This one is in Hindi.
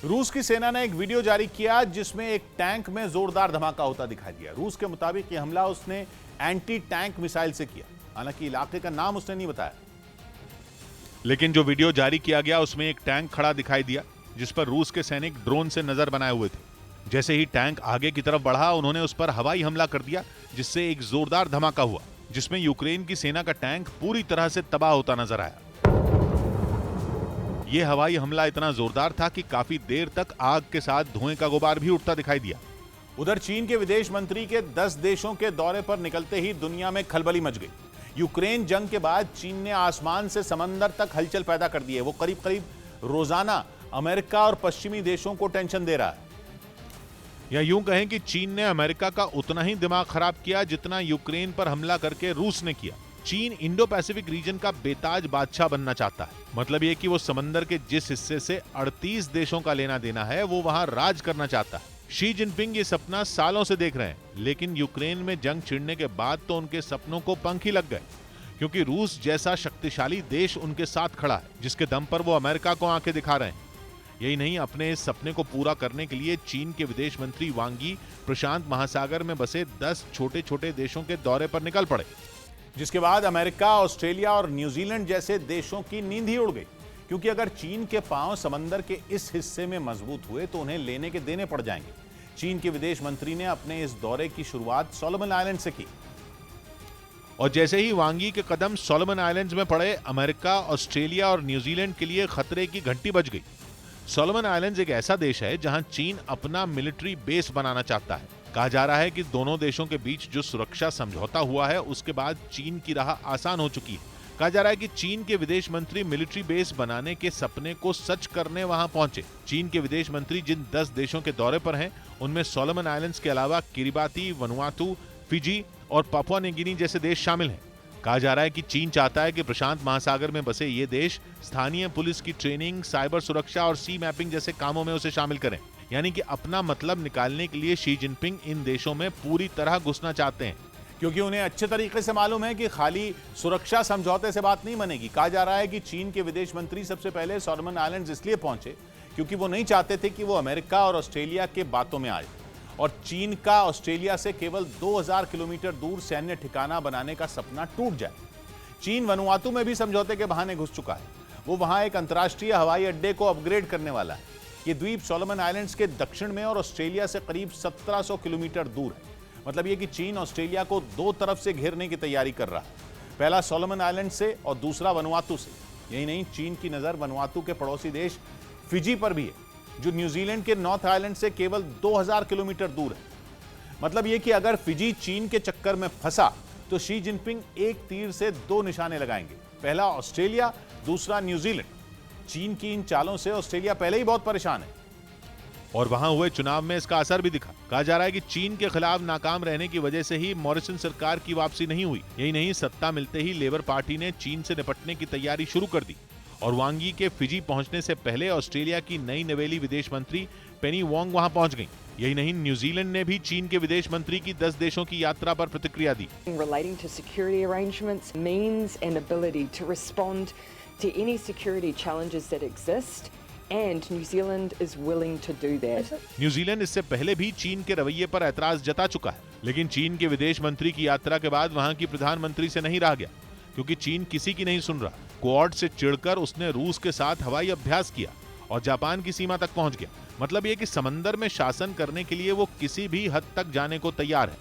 रूस की सेना ने एक वीडियो जारी किया जिसमें एक टैंक में जोरदार धमाका होता दिखाई दिया। रूस के मुताबिक यह हमला उसने एंटी टैंक मिसाइल से किया। हालांकि इलाके का नाम उसने नहीं बताया, लेकिन जो वीडियो जारी किया गया उसमें एक टैंक खड़ा दिखाई दिया जिस पर रूस के सैनिक ड्रोन से नजर बनाए हुए थे। जैसे ही टैंक आगे की तरफ बढ़ा, उन्होंने उस पर हवाई हमला कर दिया, जिससे एक जोरदार धमाका हुआ, जिसमें यूक्रेन की सेना का टैंक पूरी तरह से तबाह होता नजर आया। यह हवाई हमला इतना जोरदार था कि काफी देर तक आग के साथ धुएं का गुबार भी उठता दिखाई दिया। उधर चीन के विदेश मंत्री के 10 देशों के दौरे पर निकलते ही दुनिया में खलबली मच गई। यूक्रेन जंग के बाद चीन ने आसमान से समंदर तक हलचल पैदा कर दी है। वो करीब करीब रोजाना अमेरिका और पश्चिमी देशों को टेंशन दे रहा है। या यूं कहें कि चीन ने अमेरिका का उतना ही दिमाग खराब किया जितना यूक्रेन पर हमला करके रूस ने किया। चीन इंडो पैसिफिक रीजन का बेताज बादशाह बनना चाहता है। मतलब यह कि वो समंदर के जिस हिस्से से 38 देशों का लेना देना है, वो वहां राज करना चाहता है। शी जिनपिंग ये सपना सालों से देख रहे हैं, लेकिन यूक्रेन में जंग छिड़ने के बाद तो उनके सपनों को पंख ही लग गए, क्योंकि रूस जैसा शक्तिशाली देश उनके साथ खड़ा है, जिसके दम पर वो अमेरिका को आंखें दिखा रहे हैं। यही नहीं, अपने इस सपने को पूरा करने के लिए चीन के विदेश मंत्री वांग यी प्रशांत महासागर में बसे 10 छोटे छोटे देशों के दौरे पर निकल पड़े, जिसके बाद अमेरिका, ऑस्ट्रेलिया और न्यूजीलैंड जैसे देशों की नींद ही उड़ गई। क्योंकि अगर चीन के पांव समंदर के इस हिस्से में मजबूत हुए तो उन्हें लेने के देने पड़ जाएंगे। चीन के विदेश मंत्री ने अपने इस दौरे की शुरुआत सोलोमन आइलैंड से की, और जैसे ही वांग यी के कदम सोलोमन आइलैंड्स में पड़े, अमेरिका, ऑस्ट्रेलिया और न्यूजीलैंड के लिए खतरे की घंटी बज गई। सोलोमन आइलैंड्स एक ऐसा देश है जहां चीन अपना मिलिट्री बेस बनाना चाहता है। कहा जा रहा है कि दोनों देशों के बीच जो सुरक्षा समझौता हुआ है, उसके बाद चीन की राह आसान हो चुकी है। कहा जा रहा है कि चीन के विदेश मंत्री मिलिट्री बेस बनाने के सपने को सच करने वहां पहुंचे। चीन के विदेश मंत्री जिन 10 देशों के दौरे पर हैं, उनमें सोलोमन आइलैंड्स के अलावा किरिबाती, वनुआतू, फिजी और पापुआ न्यू गिनी जैसे देश शामिल हैं। कहा जा रहा है कि चीन चाहता है कि प्रशांत महासागर में बसे ये देश स्थानीय पुलिस की ट्रेनिंग, साइबर सुरक्षा और सी मैपिंग जैसे कामों में उसे शामिल करें। यानी कि अपना मतलब निकालने के लिए शी जिनपिंग इन देशों में पूरी तरह घुसना चाहते हैं, क्योंकि उन्हें अच्छे तरीके से मालूम है कि खाली सुरक्षा समझौते से बात नहीं बनेगी। कहा जा रहा है कि चीन के विदेश मंत्री सबसे पहले सोलोमन आइलैंड्स इसलिए पहुंचे क्योंकि वो नहीं चाहते थे कि वो अमेरिका और ऑस्ट्रेलिया के बातों में आए, और चीन का ऑस्ट्रेलिया से केवल 2000 किलोमीटर दूर सैन्य ठिकाना बनाने का सपना टूट जाए। चीन वनुआतू में भी समझौते के बहाने घुस चुका है। वो वहां एक अंतर्राष्ट्रीय हवाई अड्डे को अपग्रेड करने वाला है। ये द्वीप सोलोमन आइलैंड्स के दक्षिण में और ऑस्ट्रेलिया से करीब 1700 किलोमीटर दूर है। मतलब ये कि चीन ऑस्ट्रेलिया को दो तरफ से घेरने की तैयारी कर रहा है, पहला सोलोमन आइलैंड से और दूसरा वनुआतू से। यही नहीं, चीन की नजर वनुआतू के पड़ोसी देश फिजी पर भी है, जो न्यूजीलैंड के नॉर्थ आइलैंड से केवल 2000 किलोमीटर दूर है। मतलब यह कि अगर फिजी चीन के चक्कर में फंसा तो शी जिनपिंग एक तीर से 2 निशाने लगाएंगे, पहला ऑस्ट्रेलिया, दूसरा न्यूजीलैंड। चीन की इन चालों से ऑस्ट्रेलिया पहले ही बहुत परेशान है, और वहां हुए चुनाव में इसका असर भी दिखा। कहा जा रहा है कि चीन के खिलाफ नाकाम रहने की वजह से ही मॉरिसन सरकार की वापसी नहीं हुई। यही नहीं, सत्ता मिलते ही लेबर पार्टी ने चीन से निपटने की तैयारी शुरू कर दी, और वांग यी के फिजी पहुंचने से पहले ऑस्ट्रेलिया की नई नवेली विदेश मंत्री पेनी वोंग वहां पहुंच गई। यही नहीं, न्यूजीलैंड ने भी चीन के विदेश मंत्री की 10 देशों की यात्रा पर प्रतिक्रिया दी। Relating to security arrangements, means and ability to respond to any security challenges that exist, and New Zealand is willing to do that. New Zealand इससे पहले भी चीन के रवैये पर ऐतराज जता चुका है, लेकिन चीन के विदेश मंत्री की यात्रा के बाद वहां की प्रधानमंत्री से नहीं रहा गया, क्योंकि चीन किसी की नहीं सुन रहा। क्वाड से चिढ़कर उसने रूस के साथ हवाई अभ्यास किया और जापान की सीमा तक पहुंच गया। मतलब ये कि समंदर में शासन करने के लिए वो किसी भी हद तक जाने को तैयार है।